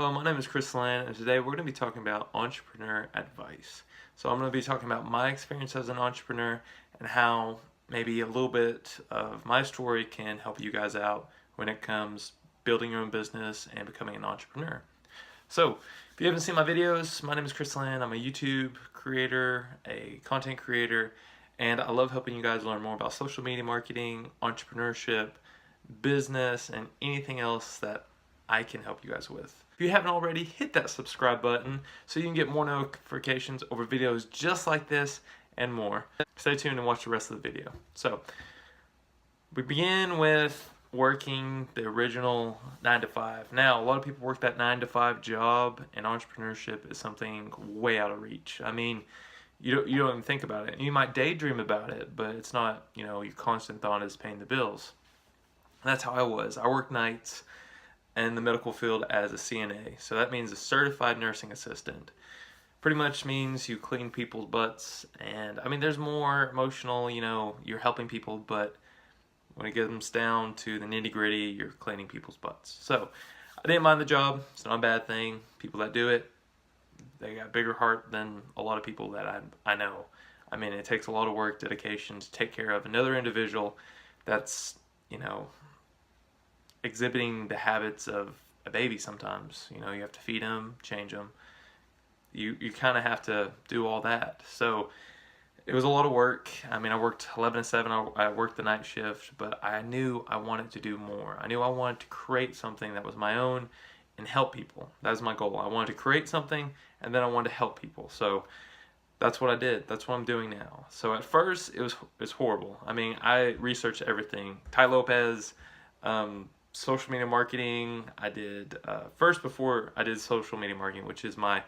Hello, my name is Lann, and today we're going to be talking about entrepreneur advice. So I'm going to be talking about my experience as an entrepreneur and how maybe a little bit of my story can help you guys out when it comes building your own business and becoming an entrepreneur. So if you haven't seen my videos, my name is Lann. I'm a YouTube creator, a content creator, and I love helping you guys learn more about social media marketing, entrepreneurship, business, and anything else that I can help you guys with. If you haven't already, hit that subscribe button so you can get more notifications over videos just like this and more. Stay tuned and watch the rest of the video. So we begin with working the original 9 to 5. Now, a lot of people work that 9 to 5 job, and entrepreneurship is something way out of reach. I mean, you don't even think about it. You might daydream about it, but it's not, your constant thought is paying the bills. And that's how I was. I worked nights in the medical field as a CNA. So that means a certified nursing assistant. Pretty much means you clean people's butts. And I mean, there's more emotional, you're helping people, but when it comes down to the nitty gritty, you're cleaning people's butts. So I didn't mind the job. It's not a bad thing. People that do it, they got bigger heart than a lot of people that I know. I mean, it takes a lot of work, dedication to take care of another individual that's, exhibiting the habits of a baby sometimes. You have to feed them, change them. You kind of have to do all that. So it was a lot of work. I mean, I worked 11 to 7. I worked the night shift, but I knew I wanted to do more. I knew I wanted to create something that was my own and help people. That was my goal. I wanted to create something, and then I wanted to help people. So that's what I did. That's what I'm doing now. So at first, it was horrible. I mean, I researched everything. Tai Lopez, social media marketing. I did first, before I did social media marketing, which is my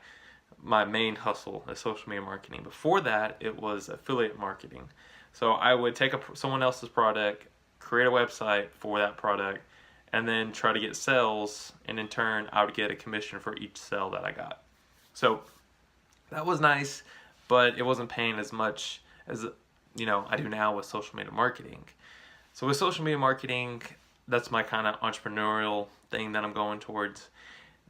main hustle, is social media marketing. Before that, it was affiliate marketing. So I would take someone else's product, create a website for that product, and then try to get sales, and in turn I would get a commission for each sale that I got. So that was nice, but it wasn't paying as much as I do now with social media marketing. So with social media marketing, that's my kind of entrepreneurial thing that I'm going towards.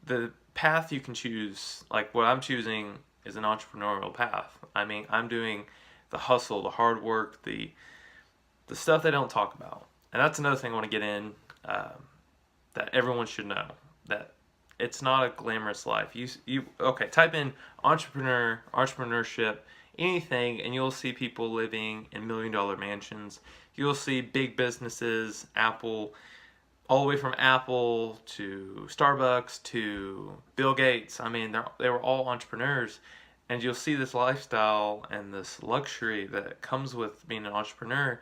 The path you can choose, like what I'm choosing, is an entrepreneurial path. I mean, I'm doing the hustle, the hard work, the stuff they don't talk about. And that's another thing I want to get in, that everyone should know, that it's not a glamorous life. Okay, type in entrepreneurship, anything, and you'll see people living in $1 million mansions. You'll see big businesses, Apple, all the way from Apple to Starbucks to Bill Gates. I mean, they were all entrepreneurs, and you'll see this lifestyle and this luxury that comes with being an entrepreneur.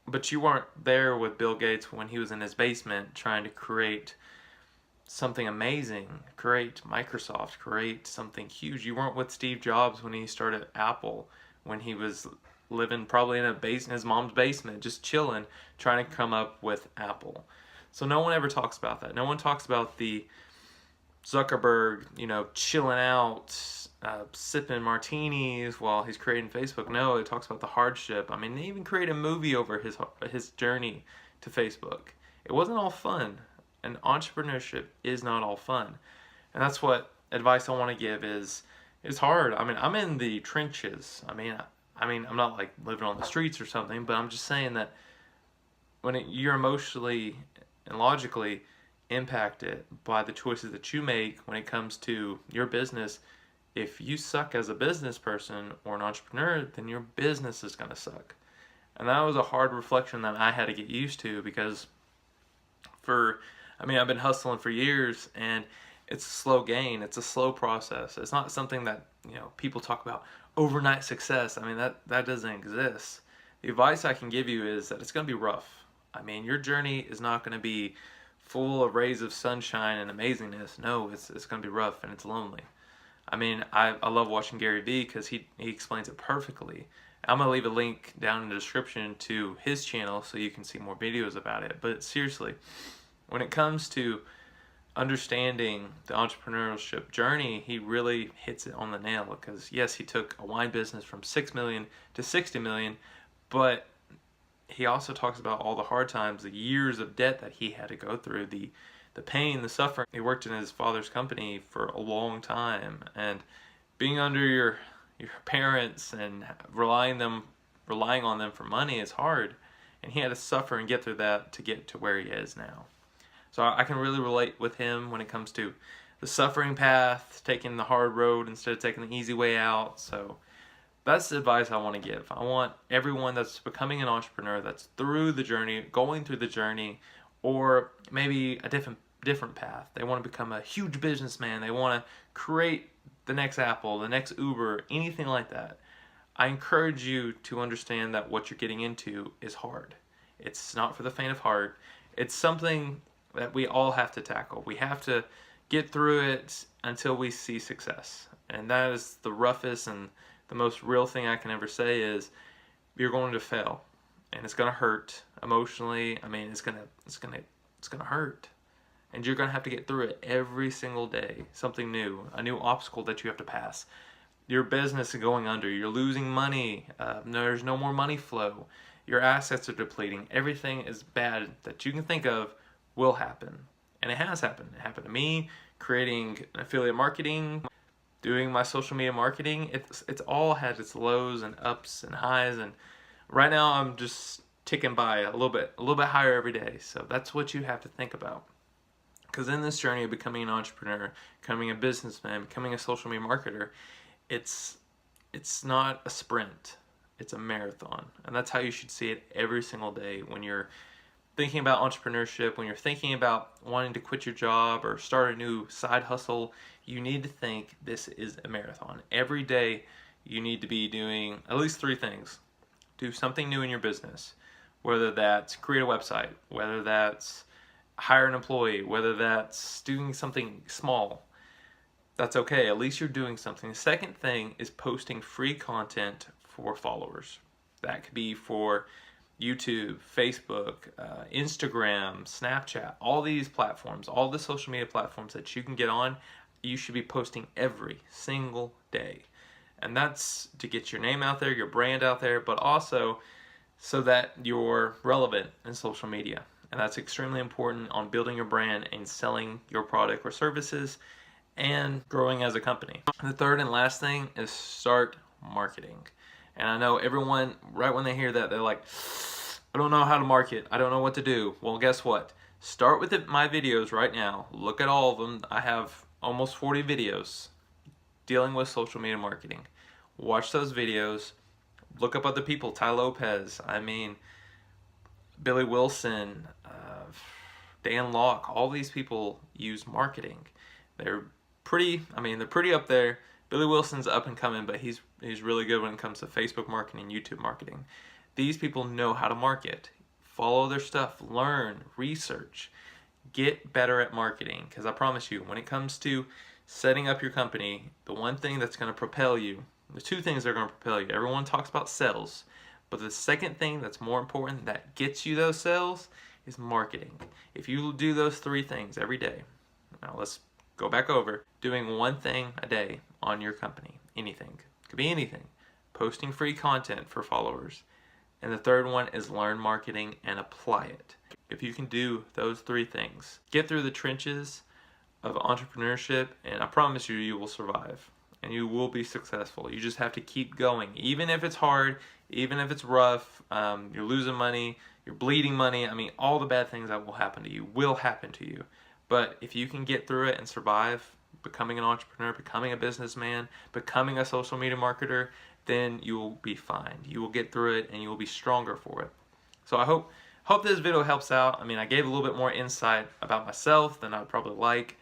But you weren't there with Bill Gates when he was in his basement trying to create something amazing, create Microsoft, create something huge. You weren't with Steve Jobs when he started Apple, when he was living probably in his mom's basement, just chilling, trying to come up with Apple. So no one ever talks about that. No one talks about the Zuckerberg, chilling out, sipping martinis while he's creating Facebook. No, it talks about the hardship. I mean, they even create a movie over his journey to Facebook. It wasn't all fun. And entrepreneurship is not all fun. And that's what advice I want to give is, it's hard. I mean, I'm in the trenches. I mean, I'm not like living on the streets or something, but I'm just saying that when you're emotionally and logically impacted by the choices that you make when it comes to your business, if you suck as a business person or an entrepreneur, then your business is going to suck. And that was a hard reflection that I had to get used to, because I've been hustling for years, and it's a slow gain. It's a slow process. It's not something that, people talk about overnight success. I mean, that doesn't exist. The advice I can give you is that it's going to be rough. I mean, your journey is not going to be full of rays of sunshine and amazingness. No, it's going to be rough, and it's lonely. I mean, I love watching Gary Vee because he explains it perfectly. I'm going to leave a link down in the description to his channel so you can see more videos about it. But seriously, when it comes to understanding the entrepreneurship journey, he really hits it on the nail, because yes, he took a wine business from 6 million to 60 million, but he also talks about all the hard times, the years of debt that he had to go through, the the pain, the suffering. He worked in his father's company for a long time, and being under your parents and relying on them for money is hard. And he had to suffer and get through that to get to where he is now. So I can really relate with him when it comes to the suffering path, taking the hard road instead of taking the easy way out. So that's the advice I want to give. I want everyone that's becoming an entrepreneur, that's through the journey, going through the journey, or maybe a different path. They want to become a huge businessman. They want to create the next Apple, the next Uber, anything like that. I encourage you to understand that what you're getting into is hard. It's not for the faint of heart. It's something that we all have to tackle. We have to get through it until we see success. And that is the roughest and the most real thing I can ever say is you're going to fail. And it's going to hurt emotionally. I mean, it's going to hurt. And you're going to have to get through it every single day. Something new, a new obstacle that you have to pass. Your business is going under. You're losing money. There's no more money flow. Your assets are depleting. Everything is bad that you can think of will happen. And it has happened. It happened to me, creating affiliate marketing, doing my social media marketing. It's all had its lows and ups and highs. And right now I'm just ticking by a little bit higher every day. So that's what you have to think about. Because in this journey of becoming an entrepreneur, becoming a businessman, becoming a social media marketer, it's not a sprint, it's a marathon. And that's how you should see it every single day when you're thinking about entrepreneurship, when you're thinking about wanting to quit your job or start a new side hustle. You need to think this is a marathon. Every day you need to be doing at least 3 things. Do something new in your business, whether that's create a website, whether that's hire an employee, whether that's doing something small. That's okay, at least you're doing something. The second thing is posting free content for followers. That could be for YouTube, Facebook, Instagram, Snapchat, all these platforms, all the social media platforms that you can get on, you should be posting every single day. And that's to get your name out there, your brand out there, but also so that you're relevant in social media. And that's extremely important on building your brand and selling your product or services and growing as a company. The third and last thing is start marketing. And I know everyone, right when they hear that, they're like, I don't know how to market. I don't know what to do. Well, guess what? Start with my videos right now. Look at all of them. I have almost 40 videos dealing with social media marketing. Watch those videos. Look up other people. Ty Lopez. Billy Wilson. Dan Locke. All these people use marketing. They're pretty up there. Billy Wilson's up and coming, but he's really good when it comes to Facebook marketing, YouTube marketing. These people know how to market. Follow their stuff, learn, research, get better at marketing. Because I promise you, when it comes to setting up your company, the one thing that's going to propel you, the 2 things that are going to propel you, everyone talks about sales, but the second thing that's more important that gets you those sales is marketing. If you do those 3 things every day, now let's go back over, doing 1 thing a day on your company, anything, could be anything, posting free content for followers. And the third one is learn marketing and apply it. If you can do those 3 things, get through the trenches of entrepreneurship, and I promise you, you will survive and you will be successful. You just have to keep going. Even if it's hard, even if it's rough, you're losing money, you're bleeding money. I mean, all the bad things that will happen to you will happen to you. But if you can get through it and survive, becoming an entrepreneur, becoming a businessman, becoming a social media marketer, then you will be fine. You will get through it and you will be stronger for it. So I hope this video helps out. I mean, I gave a little bit more insight about myself than I'd probably like,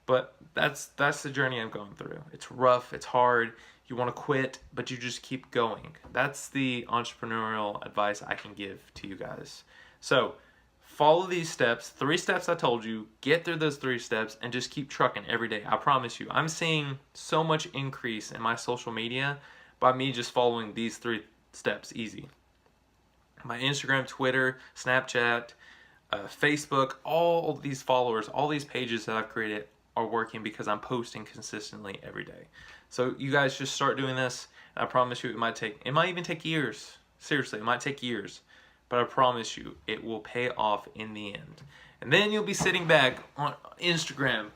but that's the journey I'm going through. It's rough, it's hard, you want to quit, but you just keep going. That's the entrepreneurial advice I can give to you guys. So follow these steps, 3 steps I told you, get through those 3 steps and just keep trucking every day. I promise you, I'm seeing so much increase in my social media by me just following these 3 steps easy. My Instagram, Twitter, Snapchat, Facebook, all these followers, all these pages that I've created are working because I'm posting consistently every day. So you guys just start doing this. And I promise you it might even take years. Seriously, it might take years. But I promise you it will pay off in the end. And then you'll be sitting back on Instagram,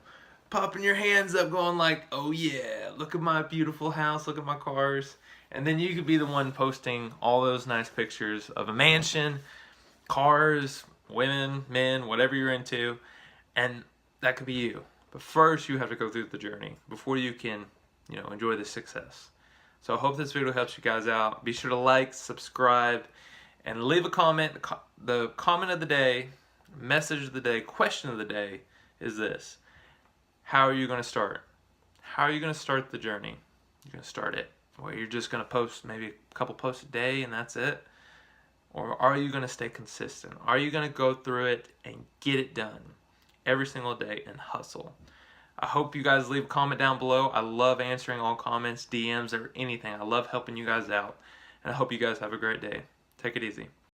popping your hands up going like, oh yeah, look at my beautiful house, look at my cars. And then you could be the one posting all those nice pictures of a mansion, cars, women, men, whatever you're into. And that could be you. But first you have to go through the journey before you can, enjoy the success. So I hope this video helps you guys out. Be sure to like, subscribe, and leave a comment. The comment of the day, message of the day, question of the day is this. How are you going to start? How are you going to start the journey? You're going to start it where you're just going to post maybe a couple posts a day and that's it? Or are you going to stay consistent? Are you going to go through it and get it done every single day and hustle? I hope you guys leave a comment down below. I love answering all comments, DMs, or anything. I love helping you guys out. And I hope you guys have a great day. Take it easy.